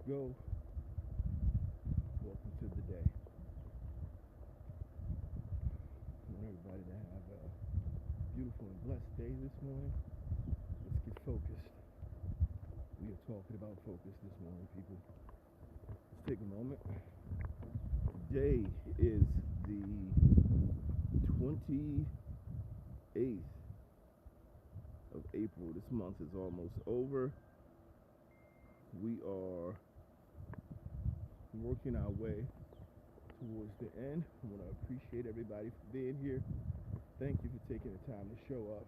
go. Welcome to the day. I want everybody to have a beautiful and blessed day this morning. Let's get focused. We are talking about focus this morning, people. Let's take a moment. Today is the 28th of April. This month is almost over. We are working our way towards the end. I want to appreciate everybody for being here. Thank you for taking the time to show up.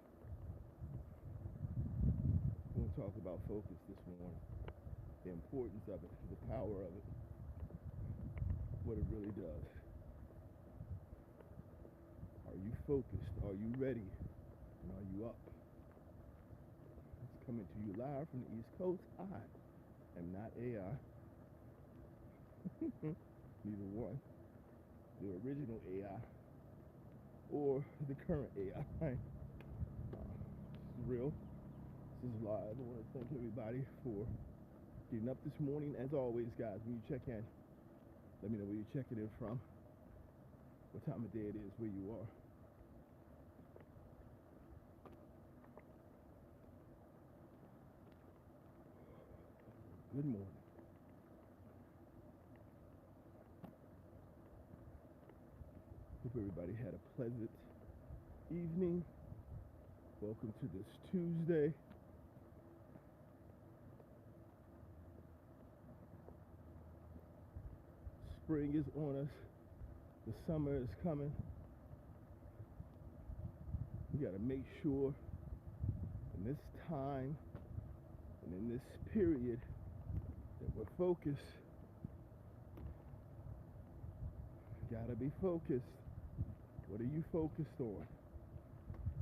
I want to talk about focus this morning. The importance of it, the power of it, what it really does. Are you focused? Are you ready? And are you up? It's coming to you live from the East Coast. I am not AI. Neither one. The original AI or the current AI. This is real. This is live. I want to thank everybody for getting up this morning. As always, guys, when you check in, let me know where you're checking in from, what time of day it is, where you are. Good morning. Hope everybody had a pleasant evening. Welcome to this Tuesday. Spring is on us. The summer is coming. We got to make sure in this time and in this period that we're focused. Gotta be focused. What are you focused on?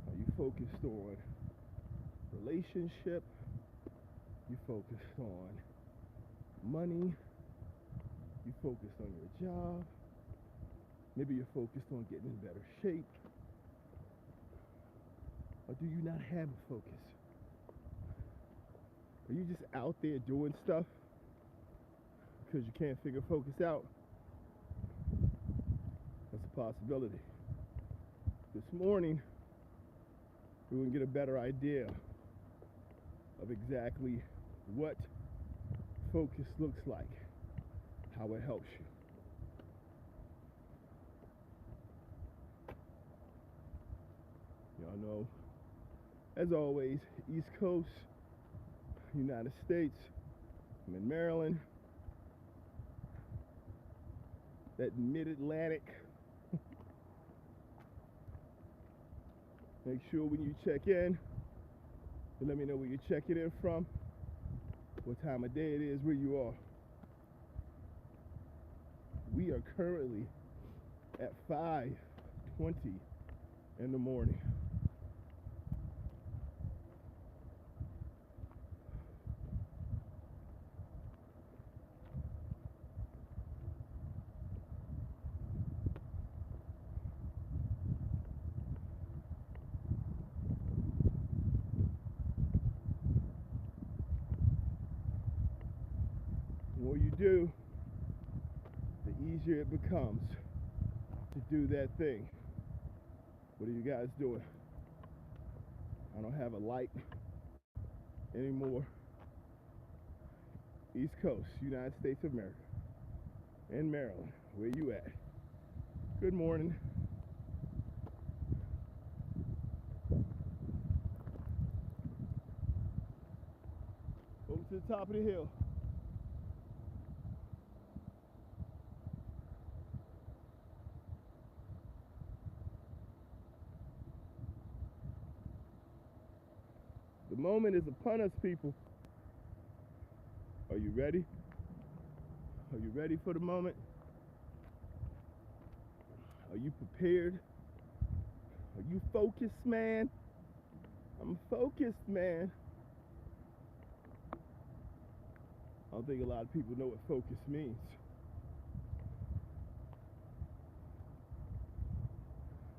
Are you focused on relationship? You focused on money? You focused on your job? Maybe you're focused on getting in better shape. Or do you not have a focus? Are you just out there doing stuff because you can't figure focus out? That's a possibility. This morning, we're going to get a better idea of exactly what focus looks like, how it helps you. Y'all know, as always, East Coast, United States. I'm in Maryland. That mid-Atlantic. Make sure when you check in, you let me know where you're checking in from, what time of day it is, where you are. We are currently at 5:20 in the morning. The more you do, the easier it becomes to do that thing. What are you guys doing? I don't have a light anymore. East Coast, United States of America. In Maryland, where you at? Good morning. Over to the top of the hill. The moment is upon us, people. Are you ready? Are you ready for the moment? Are you prepared? Are you focused, man? I'm focused, man. I don't think a lot of people know what focus means.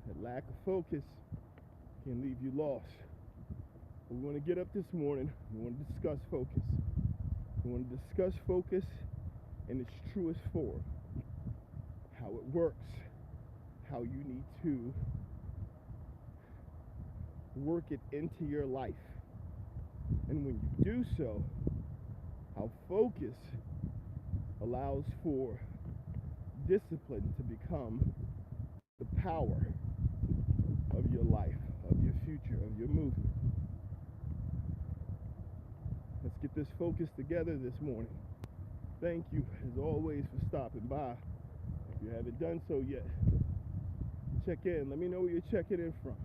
That lack of focus can leave you lost. We want to get up this morning. We want to discuss focus. We want to discuss focus in its truest form, how it works, how you need to work it into your life. And when you do so, how focus allows for discipline to become the power of your life, of your future, of your movement. Let's get this focus together this morning. Thank you, as always, for stopping by. If you haven't done so yet, check in. Let me know where you're checking in from.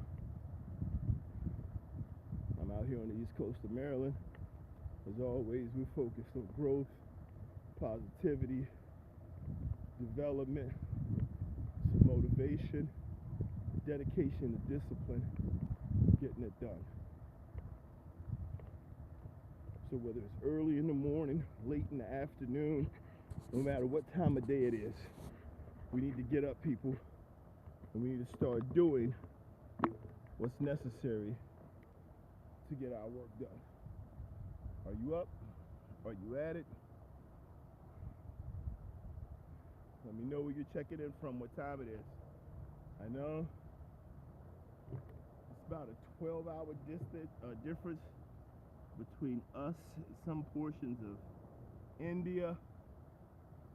I'm out here on the East Coast of Maryland. As always, we're focused on growth, positivity, development, some motivation, dedication to discipline, getting it done. So whether it's early in the morning, late in the afternoon, no matter what time of day it is, we need to get up, people, and we need to start doing what's necessary to get our work done. Are you up? Are you at it? Let me know where you're checking in from, what time it is. I know it's about a 12-hour difference between us and some portions of India,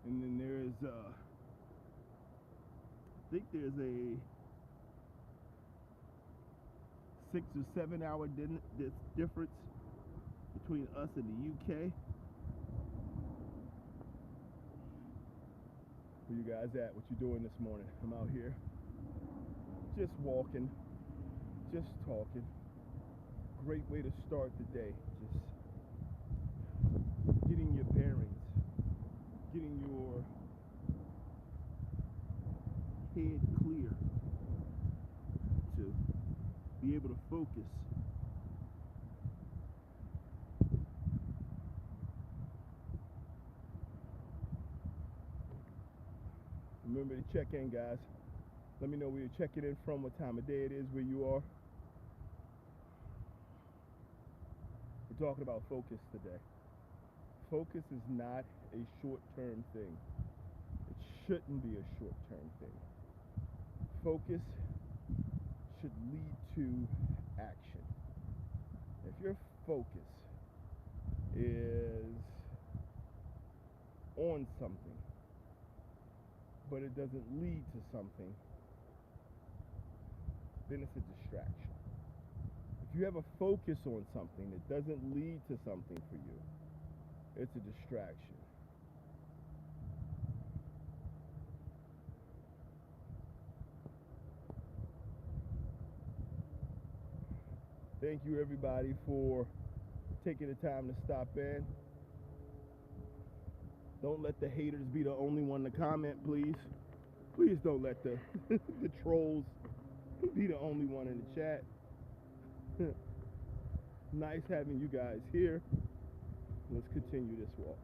and then there's I think there's a 6 or 7 hour difference between us and the UK. Where you guys at? What you doing this morning? I'm out here just walking, just talking. Great way to start the day. Just getting your bearings, getting your head clear to be able to focus. Remember to check in, guys. Let me know where you're checking in from, what time of day it is, where you are. We're talking about focus today. Focus is not a short-term thing. It shouldn't be a short-term thing. Focus should lead to action. If your focus is on something, but it doesn't lead to something, then it's a distraction. If you have a focus on something that doesn't lead to something for you, it's a distraction. Thank you, everybody, for taking the time to stop in. Don't let the haters be the only one to comment, please. Please don't let the the trolls be the only one in the chat. Nice having you guys here. Let's continue this walk.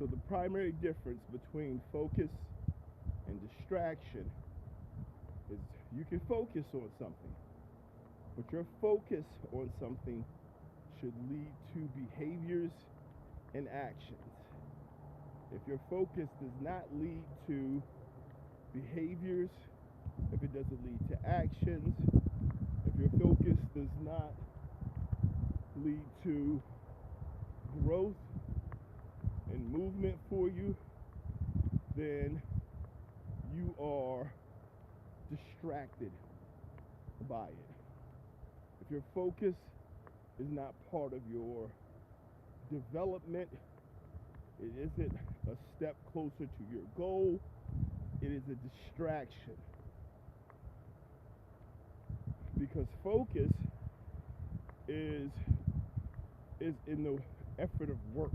So the primary difference between focus and distraction is you can focus on something, but your focus on something should lead to behaviors and actions. If your focus does not lead to behaviors, if it doesn't lead to actions, if your focus does not lead to growth and movement for you, then you are distracted by it. If your focus is not part of your development, it isn't a step closer to your goal, it is a distraction. Because focus is in the effort of work,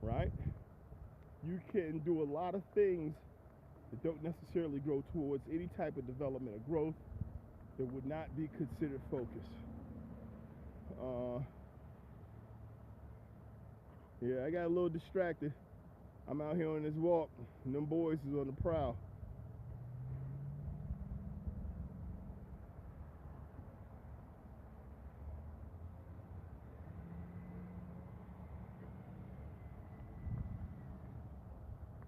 right? You can do a lot of things that don't necessarily go towards any type of development or growth that would not be considered focus. Yeah, I got a little distracted. I'm out here on this walk, and them boys is on the prowl.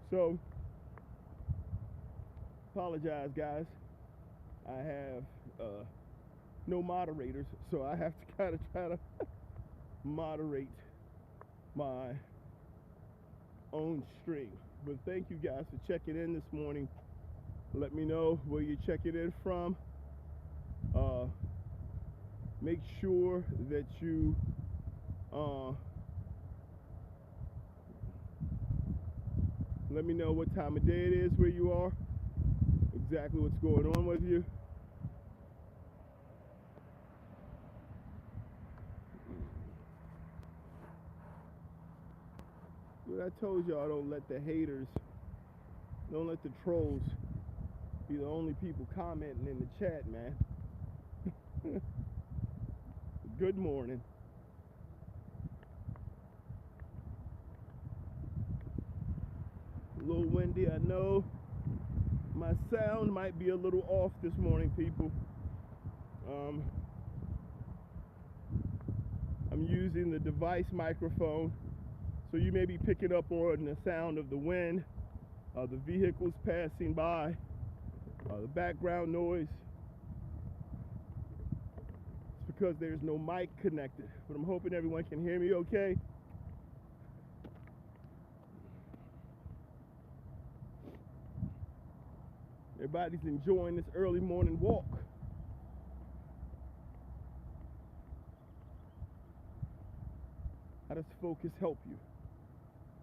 So, apologize, guys. I have no moderators, so I have to kind of try to moderate my own stream. But thank you guys for checking in this morning. Let me know where you're checking in from. Make sure that you let me know what time of day it is where you are, exactly what's going on with you. But I told y'all, don't let the haters, don't let the trolls be the only people commenting in the chat, man. Good morning. A little windy, I know. My sound might be a little off this morning, people. I'm using the device microphone, so you may be picking up on the sound of the wind, the vehicles passing by, the background noise. It's because there's no mic connected, but I'm hoping everyone can hear me okay. Everybody's enjoying this early morning walk. How does focus help you?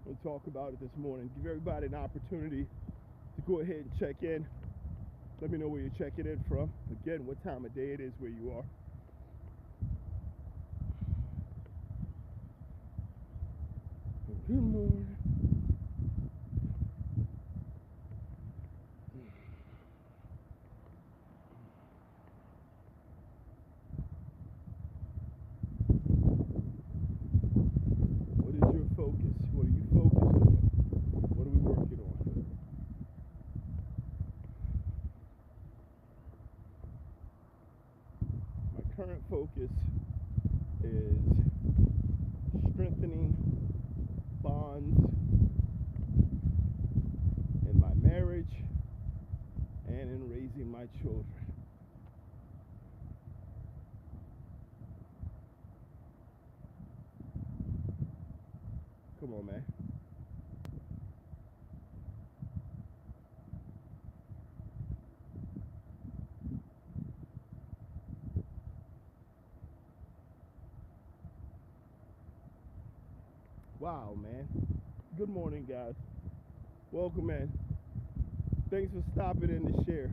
We'll talk about it this morning. Give everybody an opportunity to go ahead and check in. Let me know where you're checking in from. Again, what time of day it is where you are. Good morning. What is your focus? What are you focused on? What are we working on? My current focus is strengthening bonds in my marriage and in raising my children. Come on, man. Wow, man. Good morning, guys. Welcome in. Thanks for stopping in to share.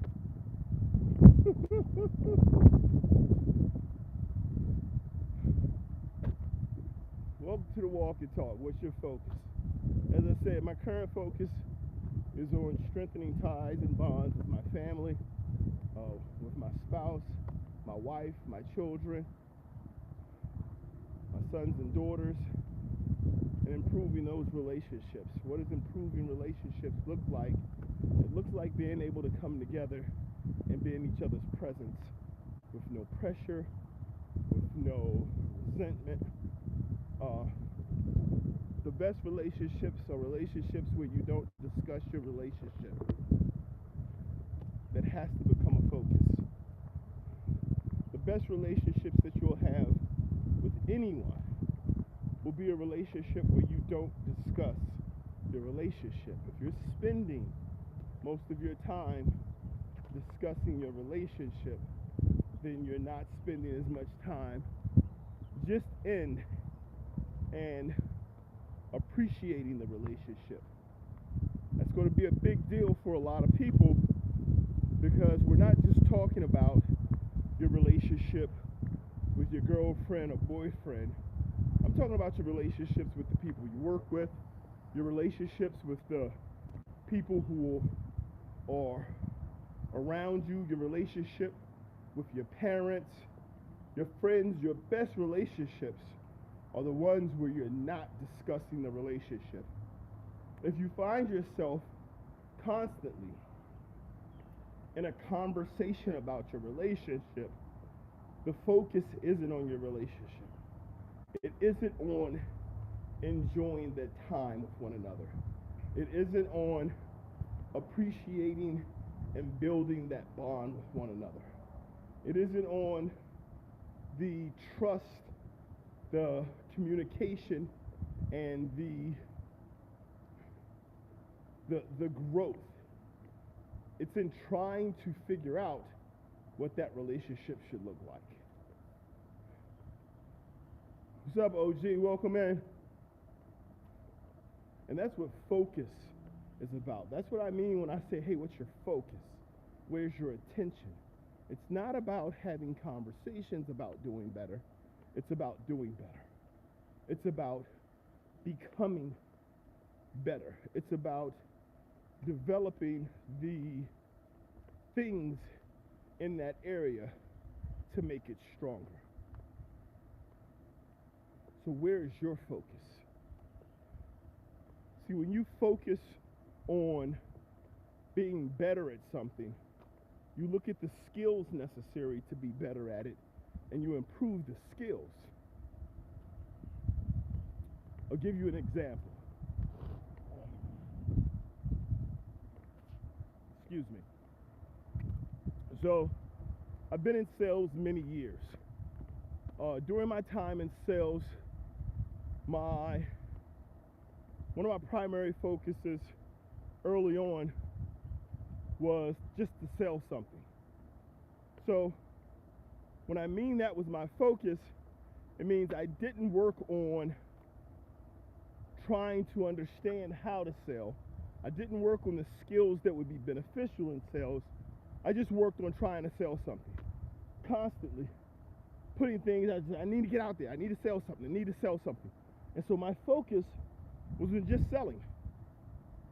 Welcome to the walk and talk. What's your focus? As I said, my current focus is on strengthening ties and bonds with my family, with my spouse, my wife, my children, my sons and daughters, and improving those relationships. What does improving relationships look like? It looks like being able to come together and be in each other's presence with no pressure, with no resentment. The best relationships are relationships where you don't discuss your relationship. That has to become a focus. The best relationships that you'll have with anyone will be a relationship where you don't discuss your relationship. If you're spending most of your time discussing your relationship, then you're not spending as much time just in and appreciating the relationship. That's going to be a big deal for a lot of people, because we're not just talking about your relationship with your girlfriend or boyfriend. I'm talking about your relationships with the people you work with, your relationships with the people who are around you, your relationship with your parents, your friends. Your best relationships are the ones where you're not discussing the relationship. If you find yourself constantly in a conversation about your relationship, the focus isn't on your relationship. It isn't on enjoying that time with one another. It isn't on appreciating and building that bond with one another. It isn't on the trust, the communication, and the growth. It's in trying to figure out what that relationship should look like. What's up, OG? Welcome in. And that's what focus is about. That's what I mean when I say, hey, what's your focus? Where's your attention? It's not about having conversations about doing better. It's about doing better. It's about becoming better. It's about developing the things in that area to make it stronger. So where is your focus? See, when you focus on being better at something, you look at the skills necessary to be better at it, and you improve the skills. I'll give you an example. Excuse me. So, I've been in sales many years. During my time in sales, one of my primary focuses early on was just to sell something. So when I mean that was my focus, it means I didn't work on trying to understand how to sell. I didn't work on the skills that would be beneficial in sales. I just worked on trying to sell something. Constantly putting things, I need to get out there. I need to sell something. I need to sell something. And so my focus was in just selling.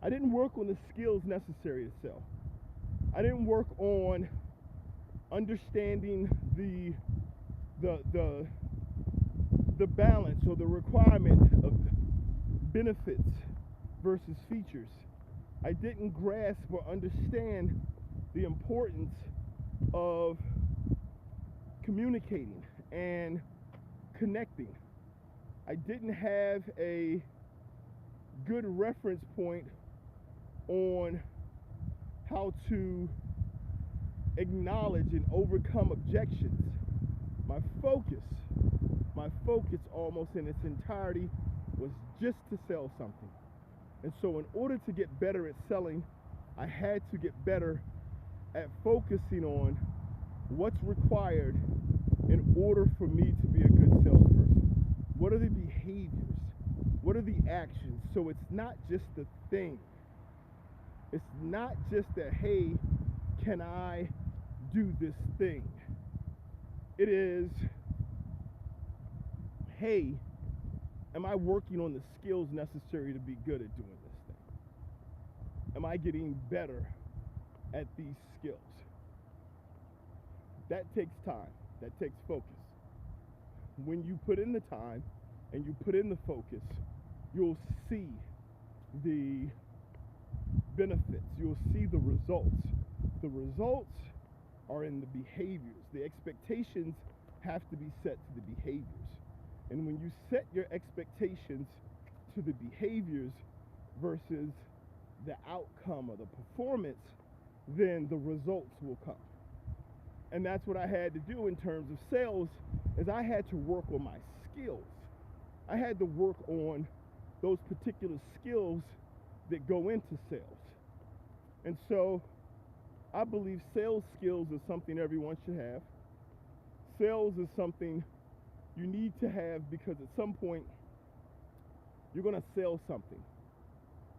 I didn't work on the skills necessary to sell. I didn't work on understanding the balance or the requirement of benefits versus features. I didn't grasp or understand the importance of communicating and connecting. I didn't have a good reference point on how to acknowledge and overcome objections. My focus almost in its entirety was just to sell something. And so in order to get better at selling, I had to get better at focusing on what's required in order for me to be a good salesperson. What are the behaviors? What are the actions? So it's not just the thing. It's not just that, hey, can I do this thing? It is, hey, am I working on the skills necessary to be good at doing this thing? Am I getting better at these skills? That takes time. That takes focus. When you put in the time and you put in the focus, you'll see the benefits. You'll see the results. The results are in the behaviors. The expectations have to be set to the behaviors. And when you set your expectations to the behaviors versus the outcome or the performance, then the results will come. And that's what I had to do in terms of sales, is I had to work on my skills. I had to work on those particular skills that go into sales. And so I believe sales skills is something everyone should have. Sales is something you need to have because at some point you're going to sell something,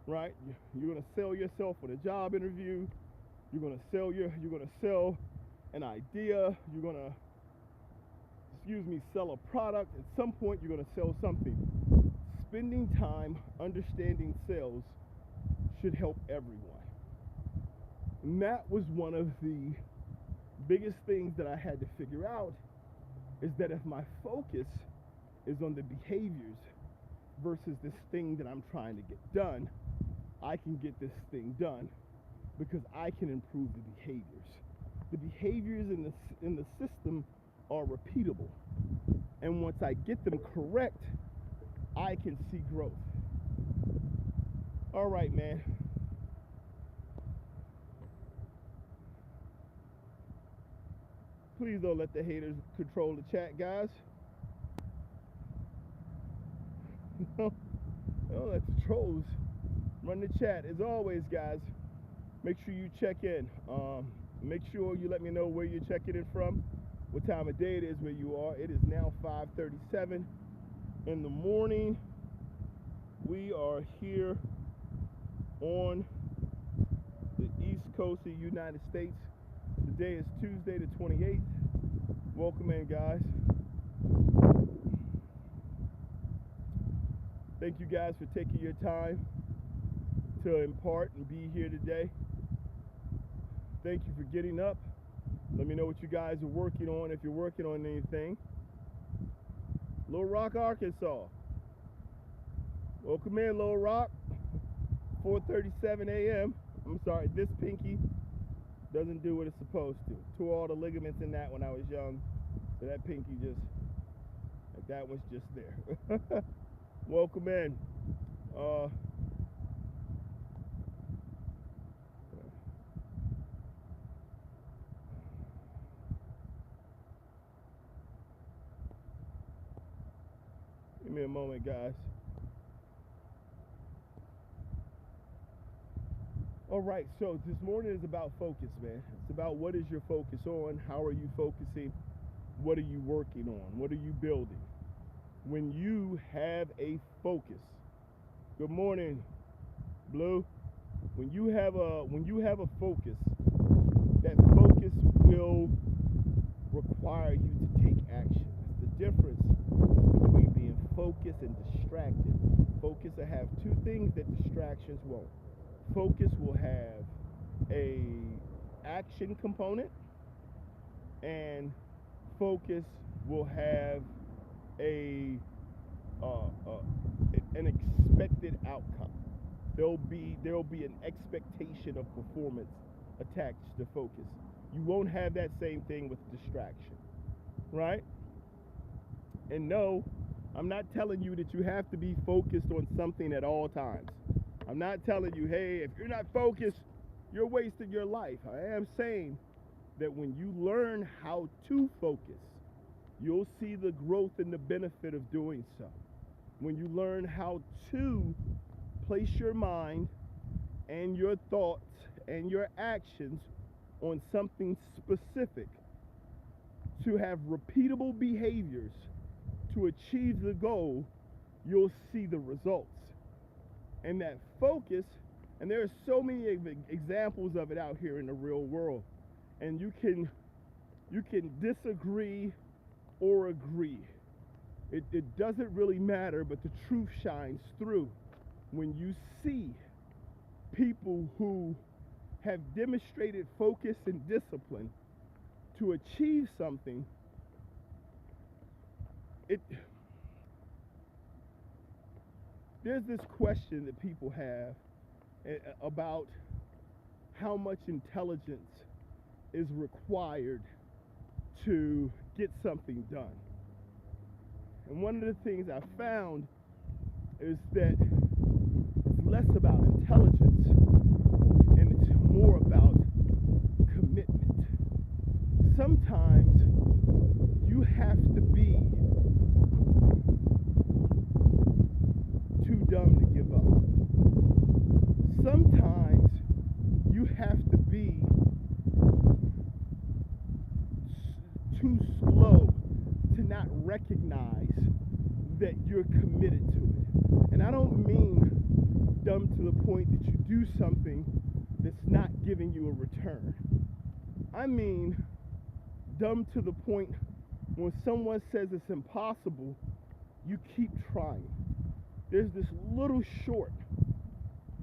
right? You're going to sell yourself on a job interview. You're going to sell an idea. You're going to, sell a product. At some point you're going to sell something. Spending time understanding sales should help everyone. And that was one of the biggest things that I had to figure out, is that if my focus is on the behaviors versus this thing that I'm trying to get done, I can get this thing done because I can improve the behaviors. The behaviors in the system are repeatable. And once I get them correct, I can see growth. All right, man. Please don't let the haters control the chat, guys. Don't let the trolls run the chat. As always, guys, make sure you check in. Make sure you let me know where you're checking in from, what time of day it is where you are. It is now 5:37 in the morning. We are here on the East Coast of the United States. Today is Tuesday the 28th. Welcome in, guys. Thank you guys for taking your time to impart and be here today. Thank you for getting up. Let me know what you guys are working on, if you're working on anything. Little Rock, Arkansas. Welcome in, Little Rock. 4:37 a.m. I'm sorry, this pinky doesn't do what it's supposed to. Tore all the ligaments in that when I was young. So that pinky just, like that was just there. Welcome in. Give me a moment, guys. All right, so this morning is about focus, man. It's about what is your focus on? How are you focusing? What are you working on? What are you building? When you have a focus, good morning, Blue. When you have a focus, that focus will require you to take action. It's the difference between being focused and distracted. Focus will have two things that distractions won't. Focus will have a action component, and focus will have an expected outcome. There'll be an expectation of performance attached to focus. You won't have that same thing with distraction, right? And no, I'm not telling you that you have to be focused on something at all times. I'm not telling you, hey, if you're not focused, you're wasting your life. I am saying that when you learn how to focus, you'll see the growth and the benefit of doing so. When you learn how to place your mind and your thoughts and your actions on something specific, to have repeatable behaviors to achieve the goal, you'll see the results. And that focus, and there are so many examples of it out here in the real world, and you can disagree or agree. It doesn't really matter, but the truth shines through when you see people who have demonstrated focus and discipline to achieve something. There's this question that people have about how much intelligence is required to get something done. And one of the things I found is that it's less about intelligence and it's more about commitment. Sometimes you have to be too dumb to give up. Sometimes you have to be too slow to not recognize that you're committed to it. And I don't mean dumb to the point that you do something that's not giving you a return. I mean dumb to the point when someone says it's impossible, you keep trying. There's this little short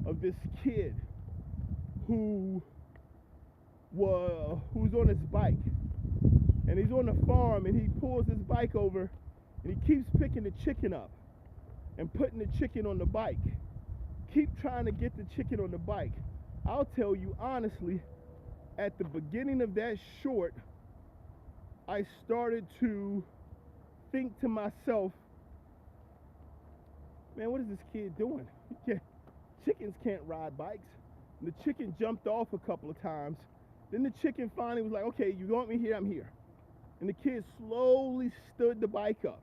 of this kid who's on his bike, and he's on the farm, and he pulls his bike over, and he keeps picking the chicken up and putting the chicken on the bike. Keep trying to get the chicken on the bike. I'll tell you honestly, at the beginning of that short, I started to think to myself, man, what is this kid doing? Chickens can't ride bikes. And the chicken jumped off a couple of times. Then the chicken finally was like, okay, you want me here? I'm here. And the kid slowly stood the bike up.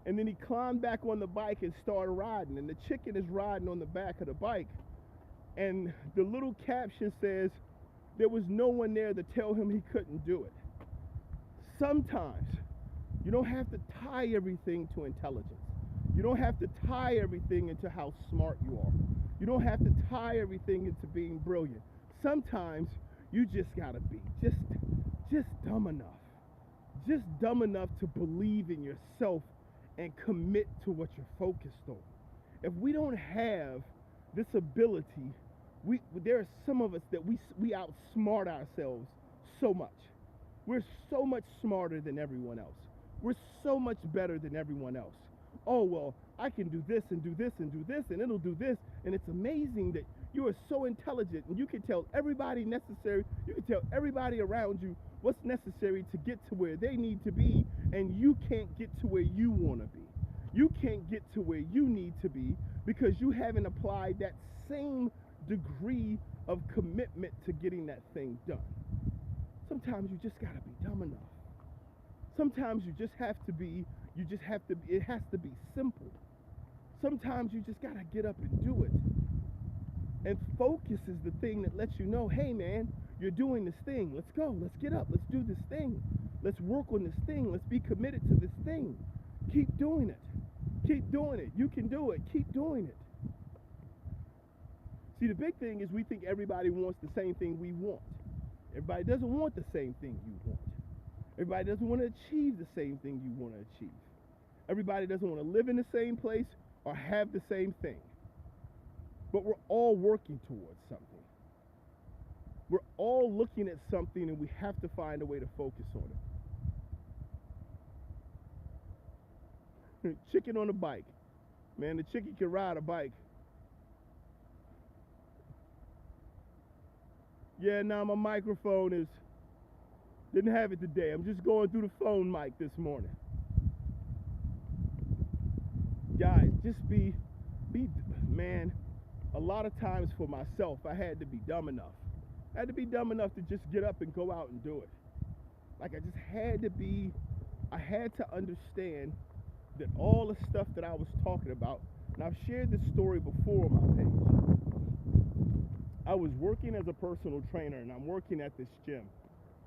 And then he climbed back on the bike and started riding. And the chicken is riding on the back of the bike. And the little caption says, there was no one there to tell him he couldn't do it. Sometimes you don't have to tie everything to intelligence. You don't have to tie everything into how smart you are. You don't have to tie everything into being brilliant. Sometimes you just gotta be just dumb enough. Just dumb enough to believe in yourself and commit to what you're focused on. If we don't have this ability, there are some of us that we outsmart ourselves so much. We're so much smarter than everyone else. We're so much better than everyone else. Oh, well, I can do this and do this and do this and it'll do this. And it's amazing that you are so intelligent and you can tell everybody you can tell everybody around you what's necessary to get to where they need to be, and you can't get to where you want to be. You can't get to where you need to be because you haven't applied that same degree of commitment to getting that thing done. Sometimes you just got to be dumb enough. Sometimes it has to be simple. Sometimes you just got to get up and do it. And focus is the thing that lets you know, hey man, you're doing this thing. Let's go. Let's get up. Let's do this thing. Let's work on this thing. Let's be committed to this thing. Keep doing it. Keep doing it. You can do it. Keep doing it. See, the big thing is we think everybody wants the same thing we want. Everybody doesn't want the same thing you want. Everybody doesn't want to achieve the same thing you want to achieve. Everybody doesn't want to live in the same place or have the same thing. But we're all working towards something. We're all looking at something and we have to find a way to focus on it. Chicken on a bike. Man, the chicken can ride a bike. Yeah, now my microphone didn't have it today. I'm just going through the phone mic this morning. Guys, just man, a lot of times for myself, I had to be dumb enough. I had to be dumb enough to just get up and go out and do it. Like I had to understand that all the stuff that I was talking about, and I've shared this story before on my page. I was working as a personal trainer and I'm working at this gym.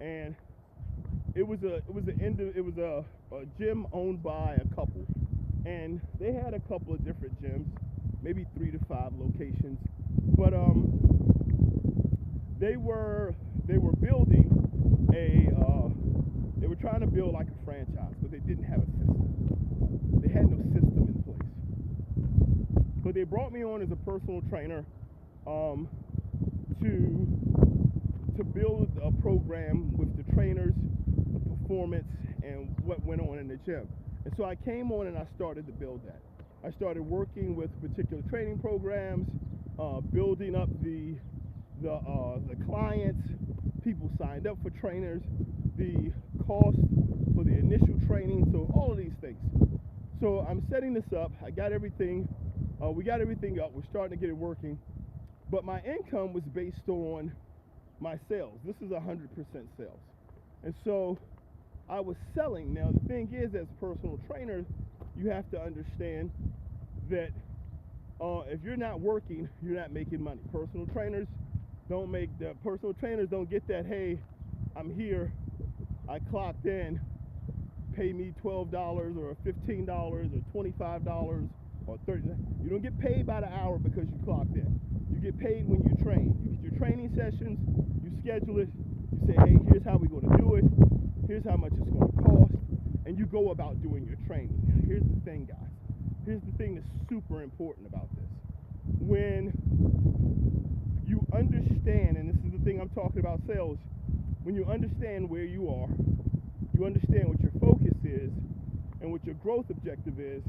And it was a gym owned by a couple. And they had a couple of different gyms, maybe 3 to 5 locations. But they were building they were trying to build like a franchise, but they didn't have a system. They had no system in place. But they brought me on as a personal trainer to build a program with the trainers, the performance, and what went on in the gym. And so I came on and I started to build that. I started working with particular training programs, building up the clients. People signed up for trainers, the cost for the initial training, so all of these things. So I'm setting this up. I got everything. We got everything up. We're starting to get it working. But my income was based on my sales. This is 100% sales. And so I was selling. Now the thing is, as personal trainers, you have to understand that if you're not working, you're not making money. Personal trainers don't get that, hey, I'm here, I clocked in, pay me $12 or $15 or $25 or $30. You don't get paid by the hour because you clocked in. You get paid when you train. You get your training sessions, you schedule it, you say, hey, here's how we're going to do it, here's how much it's going to cost, and you go about doing your training. Now, here's the thing, guys. Here's the thing that's super important about this. When you understand, and this is the thing I'm talking about sales, when you understand where you are, you understand what your focus is and what your growth objective is,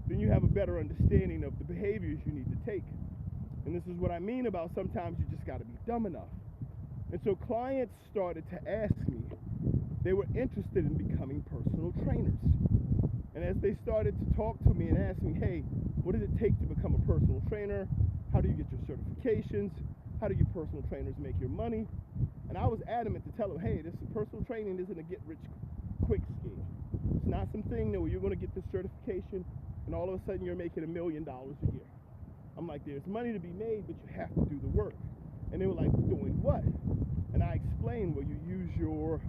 then you have a better understanding of the behaviors you need to take. And this is what I mean about sometimes you just got to be dumb enough. And so clients started to ask me, they were interested in becoming personal trainers. And as they started to talk to me and ask me, hey, what does it take to become a personal trainer? How do you get your certifications? How do you personal trainers make your money? And I was adamant to tell them, hey, this personal training isn't a get-rich-quick scheme. It's not something that where you're going to get this certification and all of a sudden you're making $1 million a year. I'm like, there's money to be made, but you have to do the work. And they were like, doing what? And I explained, well, you use your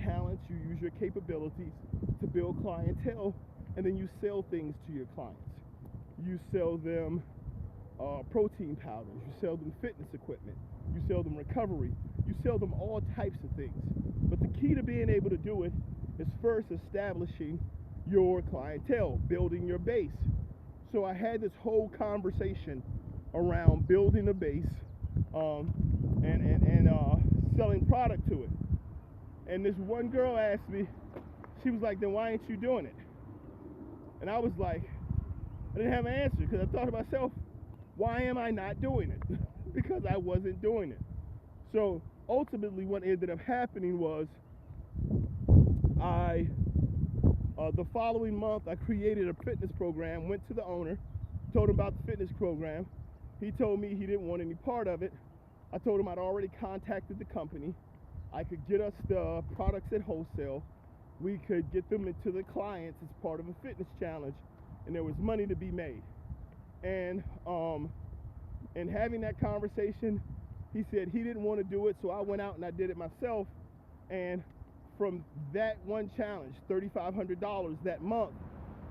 talents, you use your capabilities to build clientele, and then you sell things to your clients. You sell them protein powders, you sell them fitness equipment, you sell them recovery, you sell them all types of things. But the key to being able to do it is first establishing your clientele, building your base. So I had this whole conversation around building a base and selling product to it. And this one girl asked me, she was like, then why ain't you doing it? And I was like, I didn't have an answer because I thought to myself, why am I not doing it? Because I wasn't doing it. So ultimately what ended up happening was the following month I created a fitness program, went to the owner, told him about the fitness program. He told me he didn't want any part of it. I told him I'd already contacted the company. I could get us the products at wholesale. We could get them into the clients as part of a fitness challenge, and there was money to be made. And in having that conversation, he said he didn't want to do it, so I went out and I did it myself. And from that one challenge, $3,500 that month,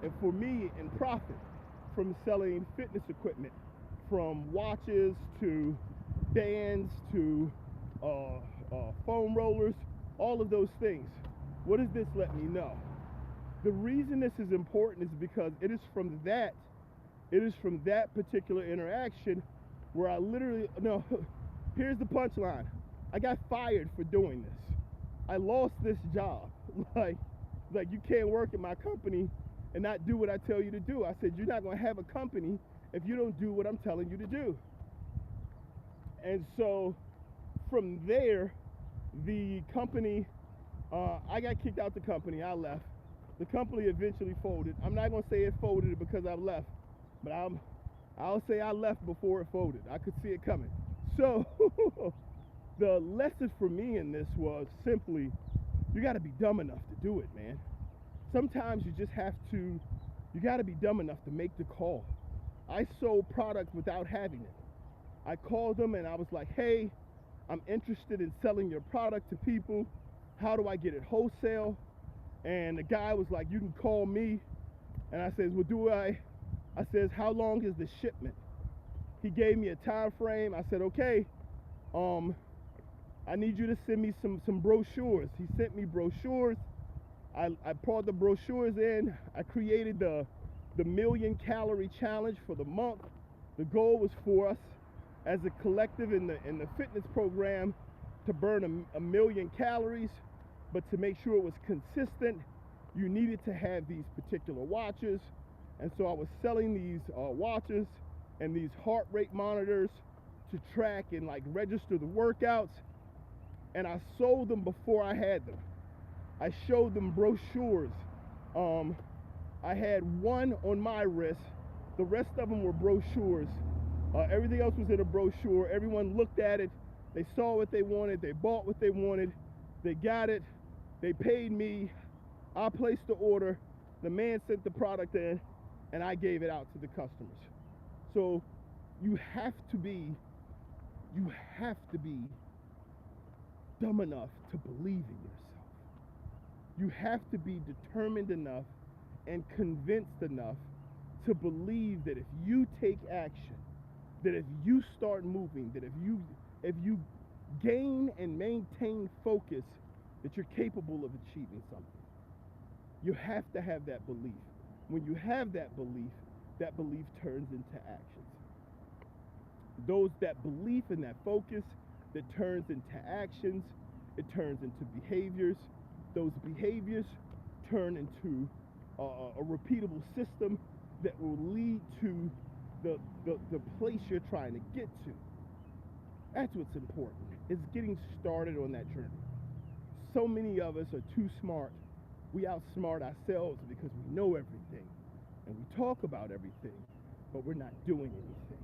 and for me in profit, from selling fitness equipment, from watches to bands to foam rollers, all of those things. What does this let me know? The reason this is important is because it is from that particular interaction where I literally, no, here's the punchline. I got fired for doing this. I lost this job. Like you can't work at my company and not do what I tell you to do. I said, you're not going to have a company if you don't do what I'm telling you to do. And so from there, the company, I got kicked out the company. I left. The company eventually folded. I'm not going to say it folded because I left, but I'll say I left before it folded. I could see it coming. So the lesson for me in this was simply, you got to be dumb enough to do it, man. Sometimes you just have to, you got to be dumb enough to make the call. I sold product without having it. I called them and I was like, hey, I'm interested in selling your product to people. How do I get it wholesale? And the guy was like, you can call me. And I says, well, I says, how long is the shipment? He gave me a time frame. I said, okay, I need you to send me some brochures. He sent me brochures. I poured the brochures in. I created the 1,000,000 calorie challenge for the month. The goal was for us as a collective in the fitness program to burn 1,000,000 calories, but to make sure it was consistent, you needed to have these particular watches. And so I was selling these watches and these heart rate monitors to track and like register the workouts. And I sold them before I had them. I showed them brochures. I had one on my wrist. The rest of them were brochures. Everything else was in a brochure. Everyone looked at it. They saw what they wanted. They bought what they wanted. They got it. They paid me. I placed the order. The man sent the product in, and I gave it out to the customers. So you have to be dumb enough to believe in yourself. You have to be determined enough and convinced enough to believe that if you take action, that if you start moving, that if you gain and maintain focus, that you're capable of achieving something. You have to have that belief. When you have that belief turns into actions. That belief and that focus that turns into actions, it turns into behaviors. Those behaviors turn into a repeatable system that will lead to the place you're trying to get to. That's what's important, is getting started on that journey. So many of us are too smart. We outsmart ourselves because we know everything and we talk about everything, but we're not doing anything.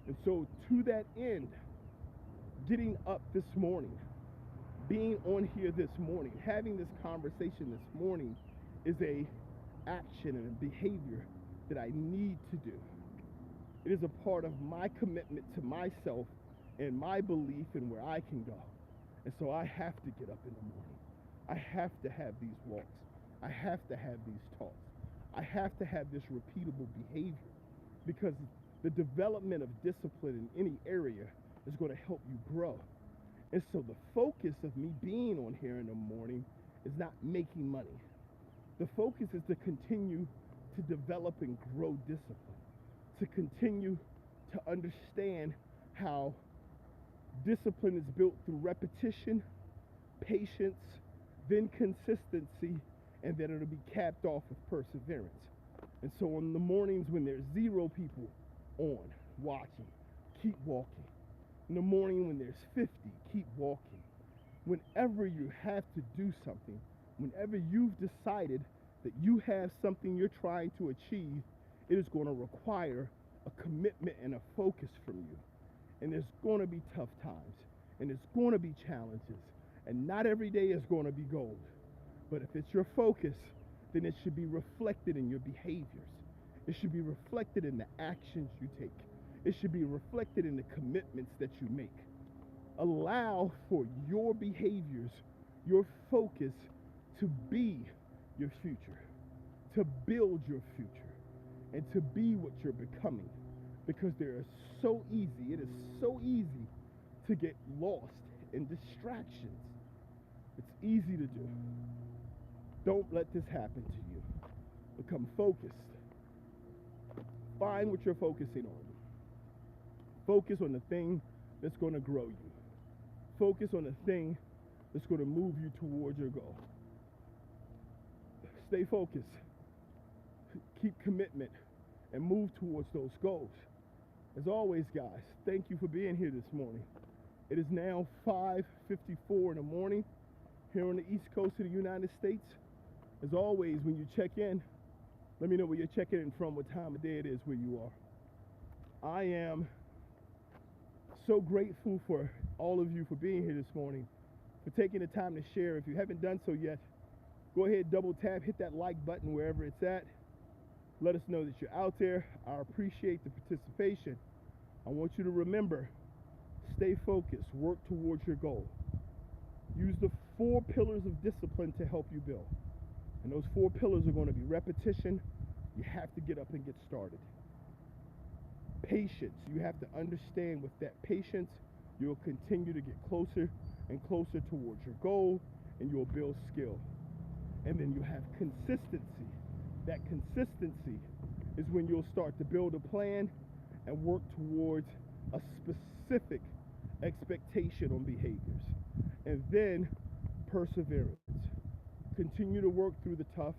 And so to that end, getting up this morning, being on here this morning, having this conversation this morning is a action and a behavior that I need to do. It is a part of my commitment to myself and my belief in where I can go. And so I have to get up in the morning. I have to have these walks. I have to have these talks. I have to have this repeatable behavior, because the development of discipline in any area is going to help you grow. And so the focus of me being on here in the morning is not making money. The focus is to continue to develop and grow discipline, to continue to understand how discipline is built through repetition, patience, then consistency, and then it'll be capped off with perseverance. And so on the mornings when there's 0 people on watching, keep walking. In the morning when there's 50, keep walking. Whenever you have to do something, whenever you've decided that you have something you're trying to achieve, it is going to require a commitment and a focus from you. And there's going to be tough times, and there's going to be challenges, and not every day is going to be gold. But if it's your focus, then it should be reflected in your behaviors. It should be reflected in the actions you take. It should be reflected in the commitments that you make. Allow for your behaviors, your focus, to be your future, to build your future, and to be what you're becoming. Because it is so easy to get lost in distractions. It's easy to do. Don't let this happen to you. Become focused. Find what you're focusing on. Focus on the thing that's going to grow you. Focus on the thing that's going to move you towards your goal. Stay focused. Keep commitment and move towards those goals. As always, guys, thank you for being here this morning. It is now 5:54 in the morning here on the East Coast of the United States. As always, when you check in, let me know where you're checking in from, what time of day it is where you are. I am so grateful for all of you for being here this morning, for taking the time to share. If you haven't done so yet, go ahead, double tap, hit that like button wherever it's at. Let us know that you're out there. I appreciate the participation. I want you to remember, stay focused, work towards your goal. Use the 4 pillars of discipline to help you build. And those 4 pillars are going to be repetition. You have to get up and get started. Patience. You have to understand with that patience, you'll continue to get closer and closer towards your goal, and you'll build skill. And then you have consistency. That consistency is when you'll start to build a plan and work towards a specific expectation on behaviors. And then perseverance. Continue to work through the tough,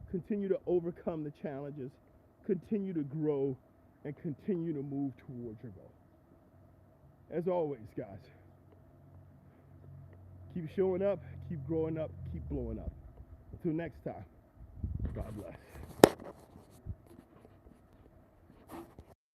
continue to overcome the challenges, continue to grow, and continue to move towards your goal. As always, guys, keep showing up, keep growing up, keep blowing up. Until next time, God bless.